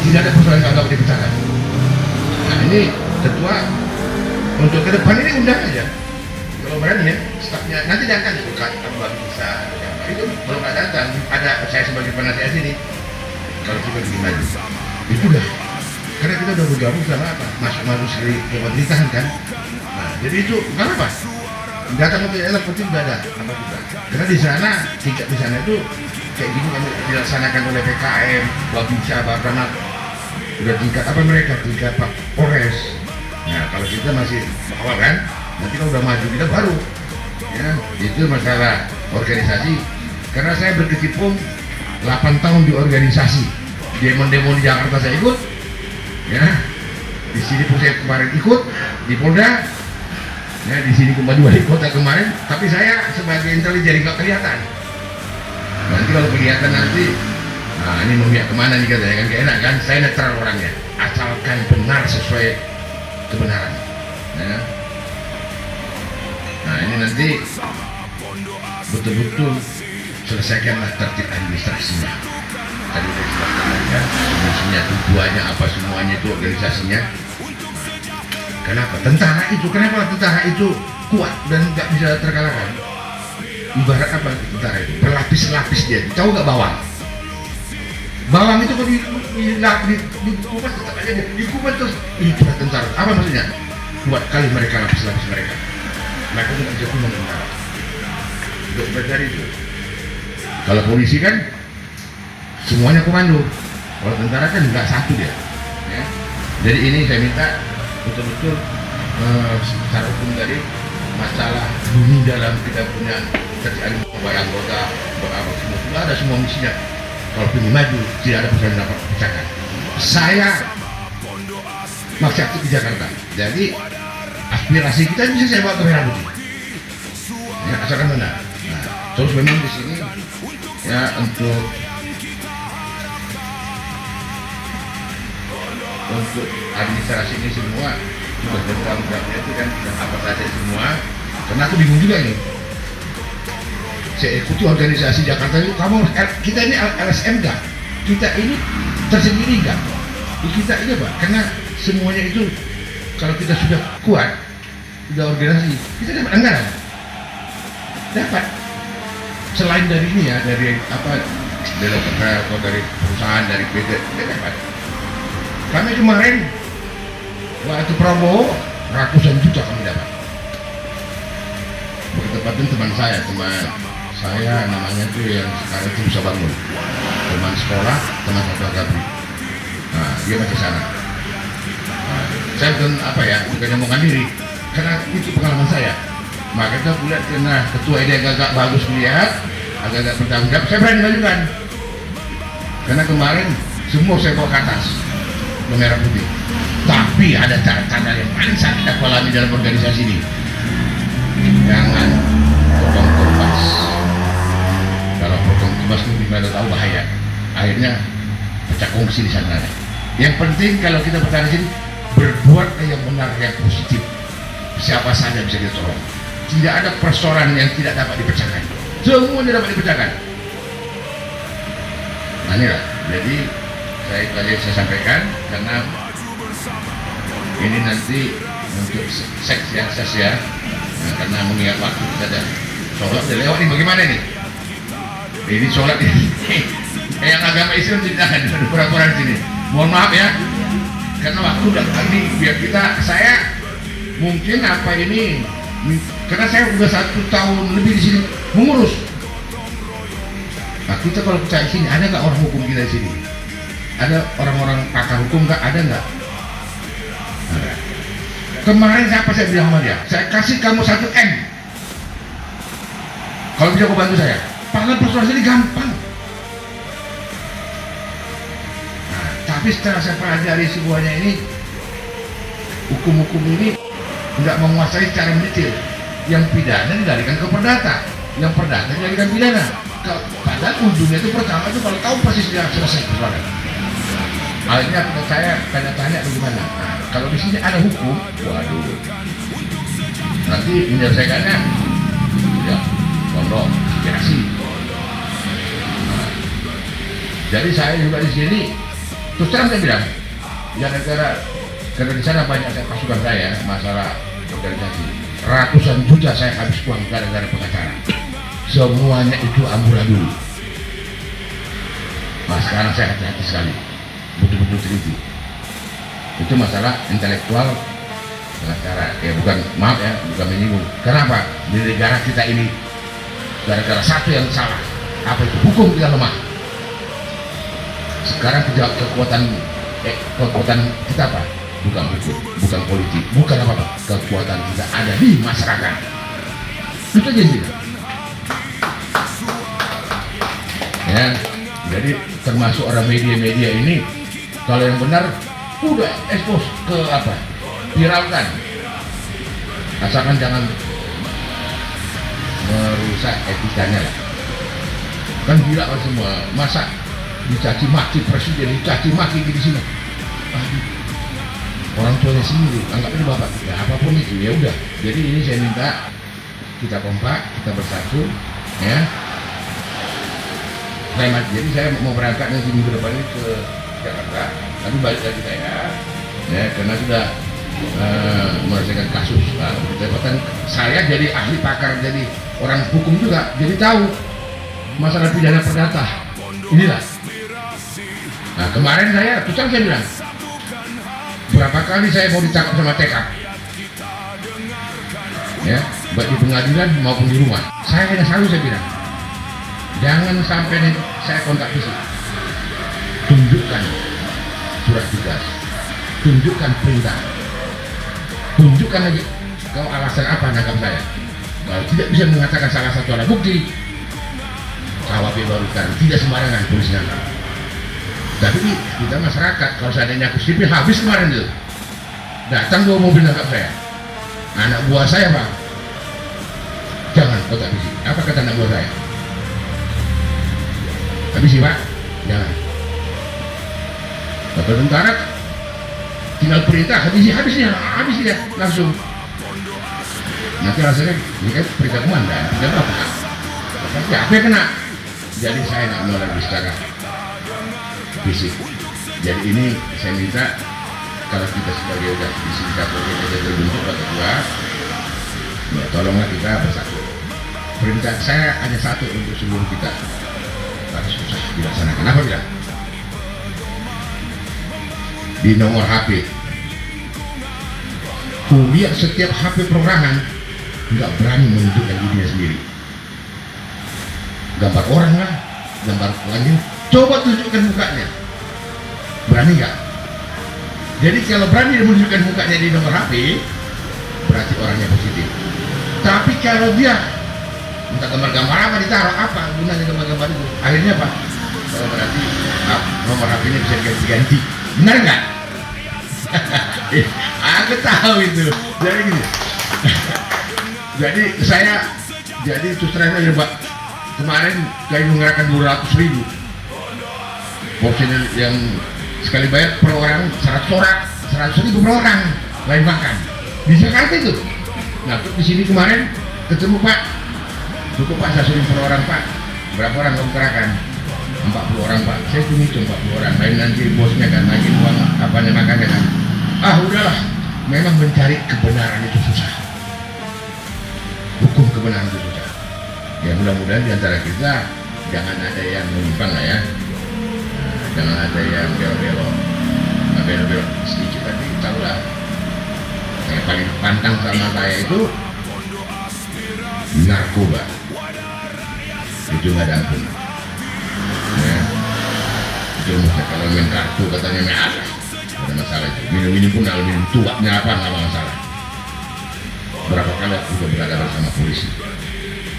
Tidak ada persoalan yang anggap dipecahkan. Nah ini ketua untuk ke depan ini undang aja. Kalau berani ya, stafnya nanti datang itu kan tambah bisa itu belum ada datang, ada saya sebagai penasihat sini. Kalau kita bikin maju, itu udah karena kita udah bergabung sama apa masuk dari pemerintahan kan. Nah jadi itu nggak apa datang untuk elok penting udah ada apa juga. Karena di sana tingkat di sana itu kayak gini kan dilaksanakan oleh PKM, Babinsa, Bapanak, udah tingkat apa mereka tingkat Pak Polres. Nah kalau kita masih awal kan. Nanti kalau udah maju kita baru ya, itu masalah organisasi. Karena saya berkecimpung 8 tahun di organisasi, demo-demo di Jakarta saya ikut ya, di sini pun saya kemarin ikut di Polda, Ya, di sini cuma 2 kota kemarin, tapi saya sebagai intelijen nggak kelihatan. Nanti kalau kelihatan nanti, nah ini memihak kemana nih katanya kan, gak enak kan? Saya netral orangnya, asalkan benar sesuai kebenaran. Ya. Nah ini nanti betul-betul selesaikanlah tertib administrasinya. Tadi saya sebutkan ya, fungsinya, tujuannya apa semuanya itu organisasinya. Kenapa tentara itu kuat dan nggak bisa terkalahkan? Ibarat apa tentara itu? Berlapis-lapis dia. Tahu nggak bawang? Bawang itu kalau dikupas tetap aja dia. Dikupas terus itu tentara. Apa maksudnya? Kuat kali mereka lapis-lapis mereka. Mereka tidak bisa punya tentara. Untuk belajar itu. Kalau polisi kan semuanya komando. Kalau tentara kan nggak satu dia. Ya. Jadi ini saya minta betul-betul secara hukum tadi masalah bunyi dalam kita punya terjadi anggota berapa semua sudah ada semua misinya. Kalau ingin maju tidak ada persoalan dapat pecahkan. Saya masih aktif di Jakarta, jadi aspirasi kita bisa saya bawa ke Merah Putih. Ya, asalkan benar. Nah, terus memang di sini ya untuk administrasi ini semua sudah program-programnya itu kan sudah apa saja semua. Karena aku bingung juga ini. Saya ikuti organisasi Jakarta itu, kita ini LSM enggak? Kita ini tersendiri enggak? Kita ini apa? Karena semuanya itu kalau kita sudah kuat, sudah organisasi, kita dapat anggaran. Dapat. Selain dari ini ya, dari apa? Dari atau dari perusahaan, dari PT, kita dapat. Kami kemarin waktu Prabowo ratusan juta kami dapat. Bertepatan teman saya namanya itu yang sekarang itu bisa bangun, teman sekolah, teman satu Gabri. Nah dia masih sana. Nah, saya bukan apa ya, bukan nyombongkan diri, karena itu pengalaman saya. Maka kita lihat karena ketua ini agak bagus melihat, agak bertanggung jawab, saya berani majukan. Karena kemarin semua saya bawa ke atas. Merah Putih. Tapi ada cara-cara yang paling sakit aku alami dalam organisasi ini. Jangan potong kompas. Kalau potong kompas itu gimana tahu bahaya. Akhirnya pecah kongsi di sana. Yang penting kalau kita bertahan di sini berbuat yang benar, yang positif. Siapa saja bisa kita tolong. Tidak ada persoalan yang tidak dapat dipecahkan. Semuanya dapat dipecahkan. Nah inilah. Jadi saya sampaikan karena ini nanti untuk seks ya, nah, karena mengingat waktu kita ada sholat udah lewat nih, bagaimana nih? Ini sholat ini yang agama Islam tidak ada pura-pura di sini. Mohon maaf ya, karena waktu udah tadi biar saya mungkin apa ini karena saya udah 1 tahun lebih di sini mengurus. Nah kita kalau percaya sini ada nggak orang hukum kita di sini? Ada orang-orang pakar hukum nggak? Ada nggak? Ada. Kemarin saya bilang sama dia, saya kasih kamu 1 M kalau bisa kau bantu saya. Padahal persoalan ini gampang. Nah, tapi setelah saya pelajari semuanya ini, hukum-hukum ini nggak menguasai secara mendetail. Yang pidana dilarikan ke perdata, yang perdata dilarikan pidana. Padahal ujungnya itu pertama itu kalau tahu persis dia selesai persoalan. Akhirnya saya tanya-tanya bagaimana. Nah, kalau di sini ada hukum, waduh, nanti menyelesaikannya ya pondok aspirasi. Nah, jadi saya juga di sini terus terang saya bilang, ya karena di sana banyak pasukan saya masalah organisasi, ratusan juta saya habis uang gara-gara pengacara. Semuanya itu amburadul. Nah sekarang saya hati-hati sekali. Betul-betul teliti. Itu masalah intelektual pengacara. Ya bukan, maaf ya, bukan menyinggung. Kenapa? Di negara kita ini gara-gara satu yang salah. Apa itu? Hukum kita lemah. Sekarang kekuatan kita apa? Bukan hukum, bukan politik, bukan apa-apa. Kekuatan kita ada di masyarakat. Itu aja sih. Ya, jadi termasuk orang media-media ini kalau yang benar udah expose ke apa, viralkan. asalkan jangan merusak etikanya lah. Kan gila kan semua, masa dicaci maki presiden, dicaci maki di sini. Aduh, orang tuanya sendiri, anggap ini bapak kita, apapun itu ya udah. Jadi ini saya minta kita kompak, kita bersatu, ya. Jadi saya mau berangkat nanti minggu depan ini ke Jakarta, tapi balik lagi saya, ya karena sudah menyelesaikan kasus. Kedapatan saya jadi ahli pakar, jadi orang hukum juga, jadi tahu masalah pidana perdata. Inilah. Nah kemarin saya bilang, berapa kali saya mau ditangkap sama TK, ya, baik di pengadilan maupun di rumah. Saya hanya selalu saya bilang, jangan sampai nih saya kontak fisik. Tunjukkan surat tugas, tunjukkan perintah, tunjukkan lagi kau alasan apa nangkap saya. Kalau tidak bisa mengatakan salah satu alat bukti, KWP barukan, tidak sembarangan polisi nangkap. Tapi kita masyarakat, kalau seandainya aku sipil habis kemarin itu, datang 2 mobil nangkap saya. Anak buah saya Pak, jangan kontak fisik. Apa kata anak buah saya? Habis sih Pak, jangan. Bapak tentara tinggal perintah, habis dia langsung. Nanti alasannya ini kan perintah komandan, tidak apa-apa. Tapi apa yang kena? Jadi saya nggak mau lagi secara fisik. Jadi ini saya minta kalau kita sebagai udah di sini kita terbentuk ketua, ya tolonglah kita bersatu. Perintah saya hanya satu untuk seluruh kita, harus susah dilaksanakan. Apa bilang? Di nomor HP, kuliah setiap HP perorangan nggak berani menunjukkan dirinya sendiri. Gambar orang lah, gambar lainnya, coba tunjukkan mukanya, berani nggak? Jadi kalau berani menunjukkan mukanya di nomor HP, berarti orangnya positif. Tapi kalau dia minta gambar-gambar apa ditaruh, apa gunanya gambar-gambar itu? Akhirnya apa? Oh, berarti nomor HP ini bisa diganti-ganti. Benar nggak? Aku tahu itu. Jadi gini. Jadi saya terus terang aja Pak. Kemarin saya menggerakkan 200.000 porsinya yang sekali bayar per orang 100.000 per orang lain makan di Jakarta itu. Nah di sini kemarin ketemu Pak, cukup Pak, saya suruh per orang Pak, berapa orang kamu kerahkan? 40 orang Pak, saya hitung 40 orang, lain nanti bosnya kan nagih uang apanya makannya kan. Udahlah, memang mencari kebenaran itu susah, hukum kebenaran itu susah. Ya mudah-mudahan diantara kita jangan ada yang menyimpang lah ya, jangan ada yang belok-belok, belok-belok sedikit tapi tahu lah. Yang paling pantang sama saya itu narkoba, itu nggak ada ampun. Ya, itu kalau main kartu katanya ada masalah itu. Minum pun kalau minum tuaknya apa nggak masalah. Berapa kali aku sudah berada bersama polisi,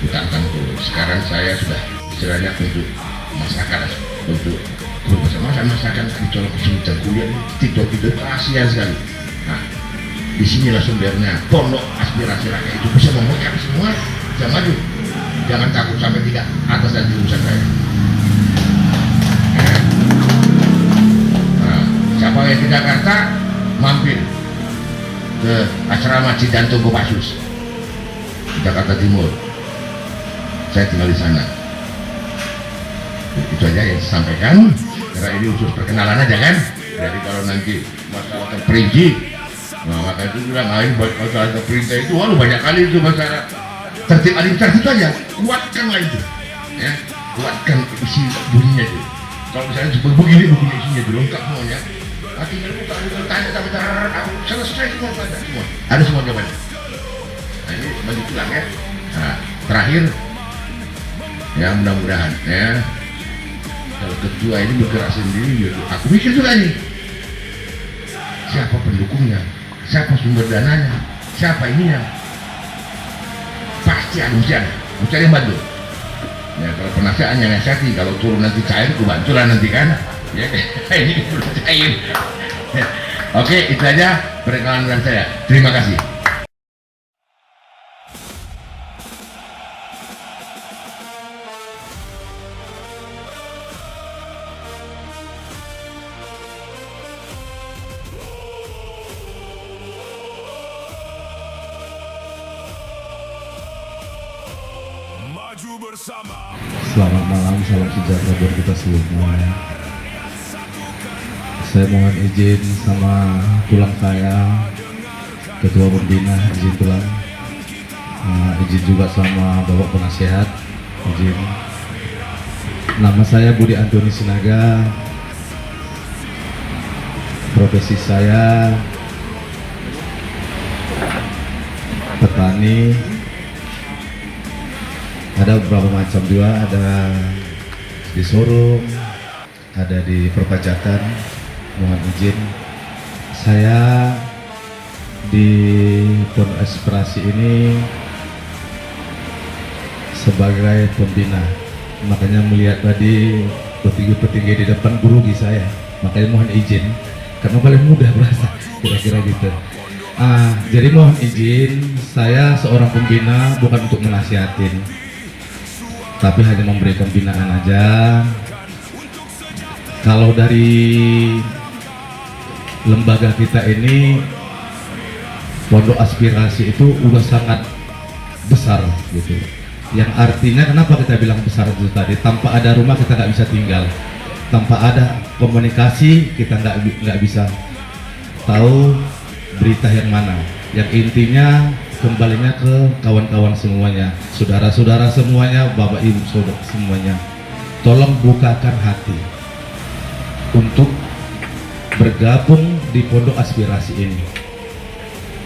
utang turun. Sekarang saya sudah istilahnya untuk masyarakat, untuk masyarakat dicolok kesulitan kuliah, tidur kasihan sekali. Nah, disinilah sumbernya. Pondok aspirasi rakyat itu bisa memuat semua, bisa maju. Jangan takut sampai tidak atas dan urusan saya. Siapa yang ke Jakarta mampir ke asrama Cijantung Kopassus Jakarta Timur, saya tinggal di sana. Itu aja yang saya sampaikan, karena ini unsur perkenalan aja kan. Jadi kalau nanti masalah terperinci, nah maka itu bilang masalah terperintah itu banyak kali itu masalah tertib alimcar itu aja, kuatkanlah itu ya, kuatkan isi bunyinya itu. Kalau misalnya begini isinya itu lengkap semuanya, tinggal tanya sampai aku selesai semua, ada semua jawabannya. Nah ini bagi pulang ya. Nah terakhir ya mudah-mudahan ya, kalau ketua ini bergerak sendiri gitu, aku mikir juga nih siapa pendukungnya, siapa sumber dananya, siapa ininya, pasti ada ujian yang bantu. Ya kalau penasihatnya nasihati, kalau turun nanti cair, aku bantulah nanti kan. Ya ini belum cair. Oke, itu aja perkenalan saya. Terima kasih. Selamat malam, salam sejahtera buat kita semua. Saya mohon izin sama tulang saya, Ketua Pembina izin tulang, izin juga sama Bapak Penasehat, izin. Nama saya Budi Antoni Sinaga, profesi saya petani. Ada beberapa macam juga, ada di Sorong, ada di perpajakan. Mohon izin, saya di Pondok Aspirasi ini sebagai pembina. Makanya melihat tadi petinggi-petinggi di depan gurugi saya, makanya mohon izin karena paling mudah berasa, kira-kira gitu. Jadi mohon izin, saya seorang pembina bukan untuk menasihatin, tapi hanya memberikan binaan aja. Kalau dari lembaga kita ini, Pondok Aspirasi itu udah sangat besar gitu. Yang artinya kenapa kita bilang besar itu tadi, tanpa ada rumah kita nggak bisa tinggal, tanpa ada komunikasi kita nggak bisa tahu berita yang mana. Yang intinya kembalinya ke kawan-kawan semuanya, saudara-saudara semuanya, bapak ibu saudara semuanya, tolong bukakan hati untuk bergabung di Pondok Aspirasi ini,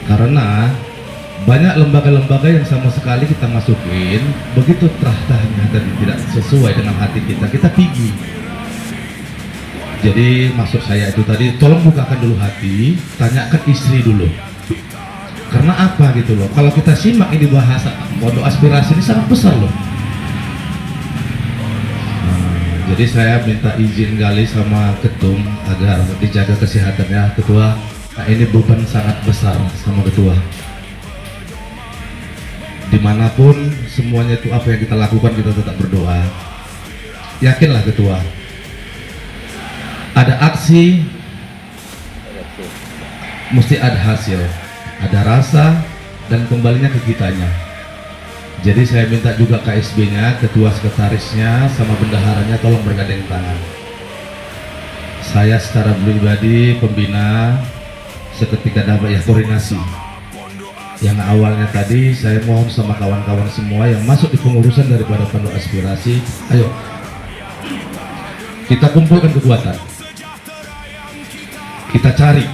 karena banyak lembaga-lembaga yang sama sekali kita masukin begitu terahtahnya dan tidak sesuai dengan hati kita pergi. Jadi maksud saya itu tadi, tolong bukakan dulu hati, tanyakan istri dulu. Karena apa gitu loh, kalau kita simak ini bahasa Pondok Aspirasi ini sangat besar loh. Jadi saya minta izin kali sama ketum agar dijaga kesehatannya ketua. Nah, ini beban sangat besar sama ketua. Dimanapun semuanya itu apa yang kita lakukan, kita tetap berdoa. Yakinlah ketua, ada aksi mesti ada hasil, ada rasa dan kembalinya ke kitanya. Jadi saya minta juga KSB-nya, ketua sekretarisnya sama bendaharanya tolong bergandeng tangan. Saya secara pribadi pembina seketika dapat ya koordinasi. Yang awalnya tadi saya mohon sama kawan-kawan semua yang masuk di pengurusan daripada Pondok Aspirasi, ayo kita kumpulkan kekuatan, kita cari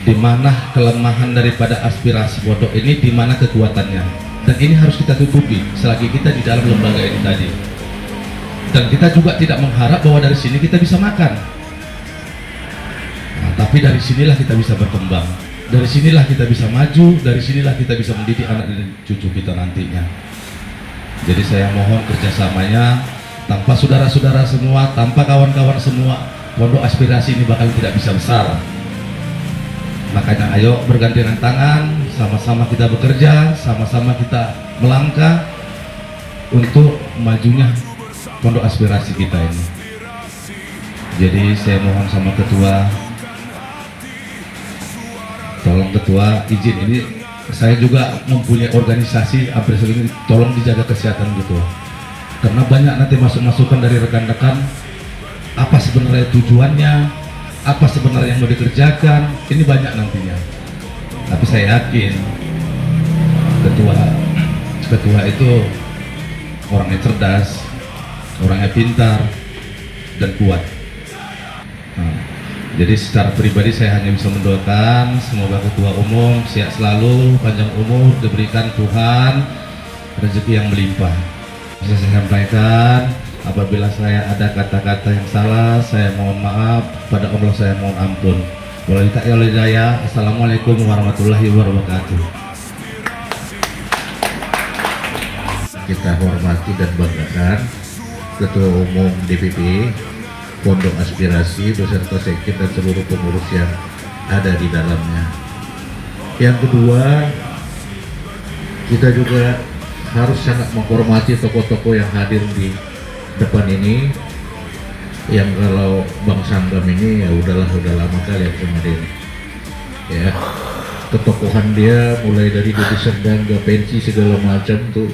di mana kelemahan daripada aspirasi pondok ini, di mana kekuatannya, dan ini harus kita tutupi selagi kita di dalam lembaga ini tadi. Dan kita juga tidak mengharap bahwa dari sini kita bisa makan, tapi dari sinilah kita bisa berkembang, dari sinilah kita bisa maju, dari sinilah kita bisa mendidik anak dan cucu kita nantinya. Jadi saya mohon kerjasamanya, tanpa saudara-saudara semua, tanpa kawan-kawan semua, Pondok Aspirasi ini bakal tidak bisa besar. Makanya ayo bergandengan tangan, sama-sama kita bekerja, sama-sama kita melangkah untuk majunya Pondok Aspirasi kita ini. Jadi saya mohon sama ketua, tolong ketua izin, ini saya juga mempunyai organisasi hampir segini, tolong dijaga kesehatan ketua. Karena banyak nanti masukan dari rekan-rekan, apa sebenarnya tujuannya, apa sebenarnya yang mau dikerjakan, ini banyak nantinya. Tapi saya yakin ketua itu orangnya cerdas, orangnya pintar dan kuat. Jadi secara pribadi saya hanya bisa mendoakan semoga ketua umum sehat selalu, panjang umur, diberikan Tuhan rezeki yang melimpah. Bisa saya sampaikan, apabila saya ada kata-kata yang salah, saya mohon maaf, pada Allah saya mohon ampun. Wallahi ta'ala hidayah. Assalamualaikum warahmatullahi wabarakatuh. Kita hormati dan banggakan Ketua Umum DPP Pondok Aspirasi beserta sekjen dan seluruh pengurus yang ada di dalamnya. Yang kedua, kita juga harus sangat menghormati tokoh-tokoh yang hadir di depan ini, yang kalau Bang Sanggam ini ya udah lama kali yang kemarin ya, ketokohan dia mulai dari Dede Serdang ke pensi segala macam tuh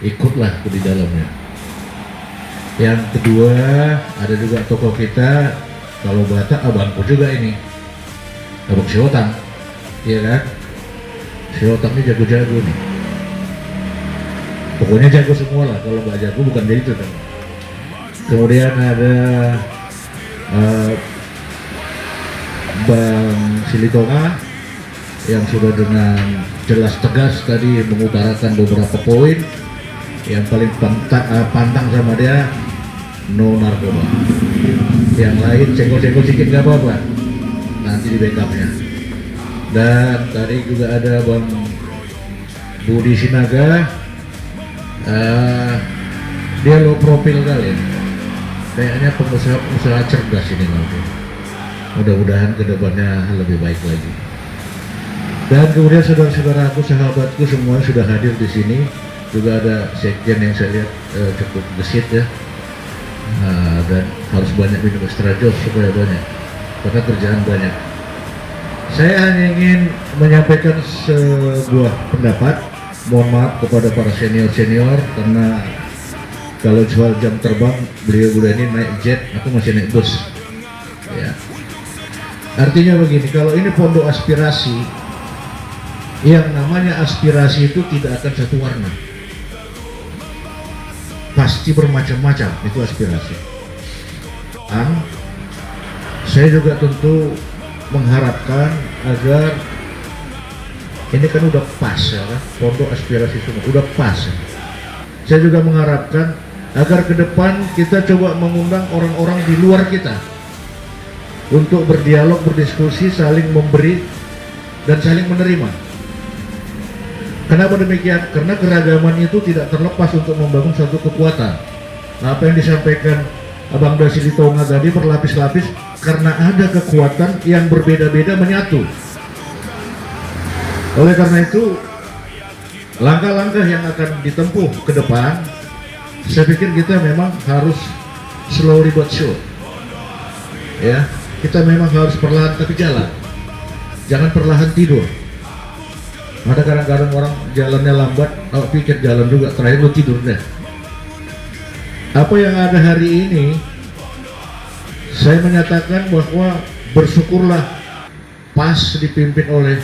ikutlah aku di dalamnya. Yang kedua, ada juga tokoh kita, kalau Batak abangku juga ini, Abang Siotang, iya kan? Siotang ini jago-jago nih. Pokoknya jago semua lah, kalau nggak jago bukan jadi itu kan. Kemudian ada Bang Silitonga yang sudah dengan jelas tegas tadi mengutarakan beberapa poin. Yang paling pantang sama dia no narkoba. Yang lain senggol-senggol sedikit gak apa-apa, nanti di backupnya. Dan tadi juga ada Bang Budi Sinaga, dia low profile kali, kayaknya pengusaha cerdas ini nanti. Mudah-mudahan kedepannya lebih baik lagi. Dan kemudian saudara-saudaraku, sahabatku semua sudah hadir di sini. Juga ada sekjen yang saya lihat cukup gesit ya, dan harus banyak minum extra jos supaya banyak, karena kerjaan banyak. Saya hanya ingin menyampaikan sebuah pendapat. Mohon maaf kepada para senior-senior, karena kalau soal jam terbang, beliau ini naik jet, aku masih naik bus ya. Artinya begini, kalau ini pondok aspirasi, yang namanya aspirasi itu tidak akan satu warna, pasti bermacam-macam, itu aspirasi. Saya juga tentu mengharapkan agar ini kan udah pas ya kan, pondok aspirasi semua udah pas ya. Saya juga mengharapkan agar ke depan kita coba mengundang orang-orang di luar kita untuk berdialog, berdiskusi, saling memberi dan saling menerima. Kenapa demikian? Karena keragaman itu tidak terlepas untuk membangun suatu kekuatan. Nah, apa yang disampaikan Abang Dasili Tonga tadi berlapis-lapis, karena ada kekuatan yang berbeda-beda menyatu. Oleh karena itu, langkah-langkah yang akan ditempuh ke depan, saya pikir kita memang harus slowly but sure. Ya, kita memang harus perlahan tapi jalan. Jangan perlahan tidur. Ada kadang-kadang orang jalannya lambat, kalau pikir jalan juga, terakhir lu tidur deh. Apa yang ada hari ini, saya menyatakan bahwa bersyukurlah pas dipimpin oleh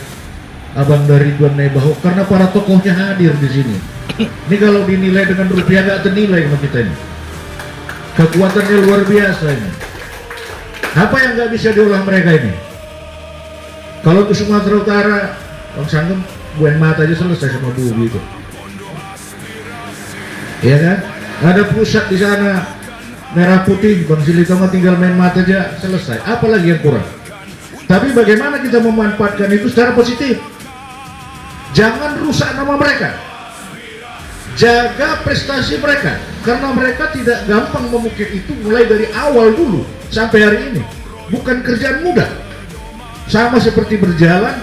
Abang dari Ridwan Nebaho, karena para tokohnya hadir di sini. Ini kalau dinilai dengan rupiah gak ternilai sama kita ini. Kekuatannya luar biasa ini. Apa yang gak bisa diolah mereka ini? Kalau ke Sumatera Utara, Bang Sangkem buain mata aja selesai sama Bubi itu. Iya kan? Ada pusat di sana merah putih, Bang Silitonga tinggal main mata aja selesai. Apalagi yang kurang? Tapi bagaimana kita memanfaatkan itu secara positif? Jangan rusak nama mereka. Jaga prestasi mereka, karena mereka tidak gampang memukir itu mulai dari awal dulu sampai hari ini. Bukan kerjaan mudah. Sama seperti berjalan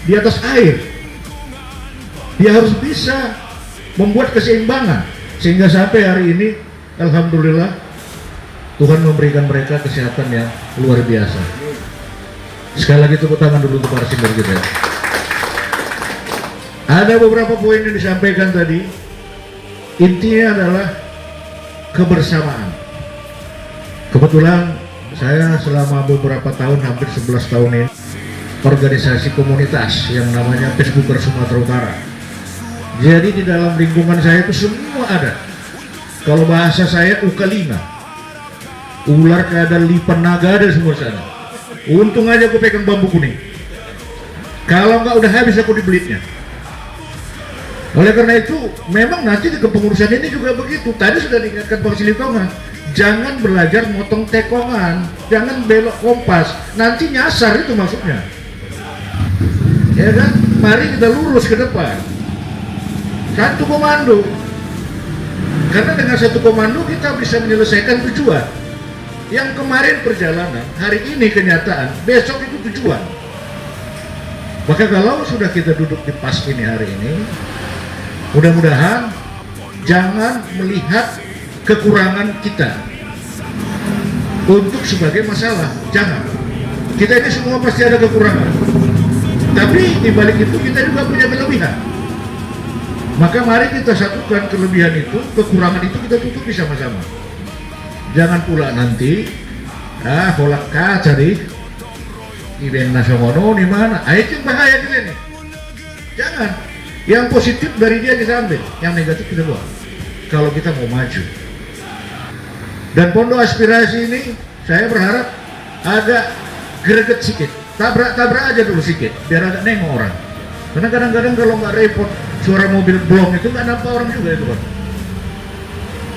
di atas air. Dia harus bisa membuat keseimbangan sehingga sampai hari ini alhamdulillah Tuhan memberikan mereka kesehatan yang luar biasa. Sekali lagi tepuk tangan dulu untuk para senior kita. Ada beberapa poin yang disampaikan tadi. Intinya adalah kebersamaan. Kebetulan saya selama beberapa tahun, hampir 11 tahun ini, organisasi komunitas yang namanya Facebooker Sumatera Utara. Jadi di dalam lingkungan saya itu semua ada. Kalau bahasa saya ukalina, ular keadaan lipan naga ada semua sana. Untung aja aku pegang bambu kuning. Kalau nggak udah habis aku dibelitnya. Oleh karena itu, memang nanti di kepengurusan ini juga begitu. Tadi sudah diingatkan Bang Silitonga, jangan belajar motong tekongan, jangan belok kompas, nanti nyasar itu maksudnya. Ya kan? Mari kita lurus ke depan. Satu komando. Karena dengan satu komando kita bisa menyelesaikan tujuan. Yang kemarin perjalanan, hari ini kenyataan, besok itu tujuan. Maka kalau sudah kita duduk di pas ini hari ini, mudah-mudahan jangan melihat kekurangan kita untuk sebagai masalah. Jangan. Kita ini semua pasti ada kekurangan. Tapi di balik itu kita juga punya kelebihan. Maka mari kita satukan kelebihan itu, kekurangan itu kita tutupi sama-sama. Jangan pula nanti kolak kaca di event nasional di mana? Itu yang bahaya kita nih. Jangan. Yang positif dari dia kita ambil, yang negatif kita buang. Kalau kita mau maju. Dan Pondok Aspirasi ini saya berharap agak greget sedikit. Tabrak aja dulu sedikit, biar agak nengok orang. Karena kadang-kadang kalau nggak repot suara mobil blong itu nggak nampak orang juga itu, Pak.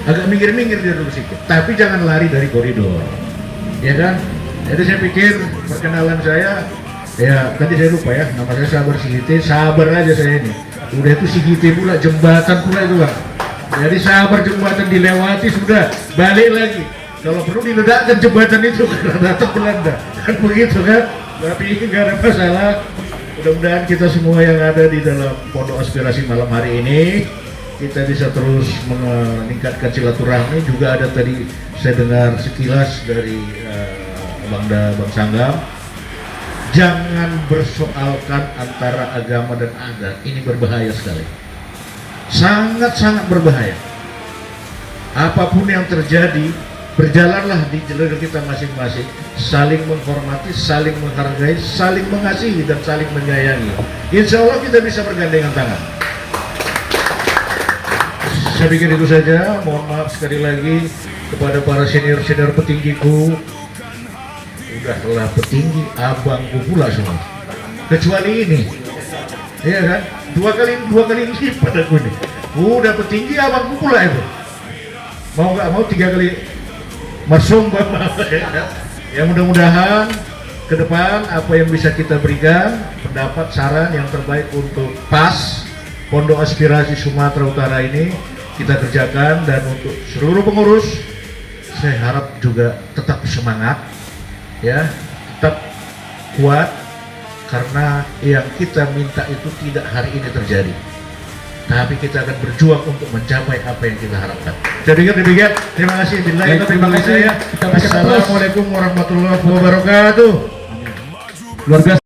Agak minggir-minggir dia dulu sedikit, tapi jangan lari dari koridor, ya kan? Jadi saya pikir perkenalan saya, ya tadi saya lupa ya, nama saya Sabar Sigite, sabar aja saya ini. Udah itu Sigite pula, jembatan pula itu, Bang. Jadi sabar, jembatan dilewati sudah, balik lagi. Kalau perlu diledakkan jembatan itu karena datang Belanda, kan begitu kan? Tapi nggak ada masalah. Mudah-mudahan kita semua yang ada di dalam Pondok Aspirasi malam hari ini kita bisa terus meningkatkan silaturahmi. Juga ada tadi saya dengar sekilas dari Bang Sanggam, jangan bersoalkan antara agama dan adat, ini berbahaya sekali, sangat-sangat berbahaya. Apapun yang terjadi, berjalanlah di jalur kita masing-masing, saling menghormati, saling menghargai, saling mengasihi, dan saling menyayangi. Insya Allah kita bisa bergandengan tangan. Saya pikir itu saja. Mohon maaf sekali lagi kepada para senior-senior petinggiku. Udahlah petinggi, abangku pula semua. Kecuali ini, iya kan? Dua kali lipat aku nih. Udah petinggi, abangku pula itu. Mau nggak mau 3 kali masuk. Ya mudah-mudahan ke depan apa yang bisa kita berikan, pendapat, saran yang terbaik untuk PAS Pondok Aspirasi Sumatera Utara ini kita kerjakan. Dan untuk seluruh pengurus saya harap juga tetap semangat, ya, tetap kuat, karena yang kita minta itu tidak hari ini terjadi, tapi kita akan berjuang untuk mencapai apa yang kita harapkan. Jadi demikian, terima kasih. Terima kasih. Assalamualaikum warahmatullahi wabarakatuh. Luar biasa.